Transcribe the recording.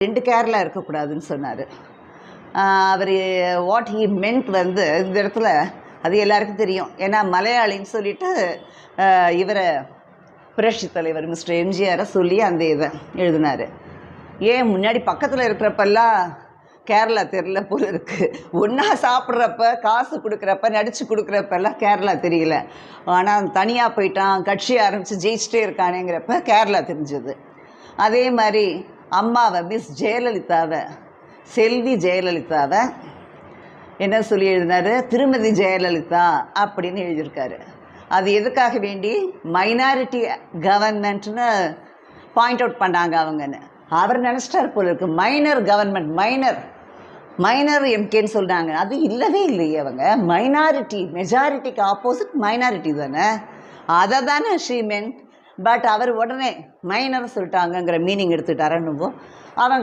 2 கேரளா இருக்கக்கூடாதுன்னு சொன்னார். அவர் what he மென்ட் வந்து இந்த இடத்துல அது எல்லாருக்கும் தெரியும். ஏன்னா மலையாளின்னு சொல்லிட்டு இவரை புரட்சி தலைவர் மிஸ்டர் எம்ஜிஆரை சொல்லி அந்த இதை எழுதினார். ஏன் முன்னாடி பக்கத்தில் இருக்கிறப்பெல்லாம் கேரளா தெரியல போல இருக்குது. ஒன்றா சாப்பிட்றப்ப, காசு கொடுக்குறப்ப, நடித்து கொடுக்குறப்பெல்லாம் கேரளா தெரியல. ஆனால் தனியாக போயிட்டான், கட்சி ஆரம்பித்து ஜெயிச்சிட்டே இருக்கானேங்கிறப்ப கேரளா தெரிஞ்சது. அதே மாதிரி அம்மாவை மிஸ் ஜெயலலிதாவை, செல்வி ஜெயலலிதாவை என்ன சொல்லி எழுதினார்? திருமதி ஜெயலலிதா அப்படின்னு எழுதியிருக்காரு. அது எதுக்காக வேண்டி? மைனாரிட்டி கவர்மெண்ட்னு பாயிண்ட் அவுட் பண்ணாங்க அவங்கன்னு. அவர் நினச்சிட்டார் போல இருக்கு மைனர் கவர்மெண்ட், மைனர் எம்கேன்னு சொல்கிறாங்க. அது இல்லவே இல்லையே. அவங்க மைனாரிட்டி, மெஜாரிட்டிக்கு ஆப்போசிட் மைனாரிட்டி தானே, அதை தானே ஷீமென்ட். பட் அவர் உடனே மைனர் சொல்லிட்டாங்கங்கிற மீனிங் எடுத்துட்டாரன்னு அவங்க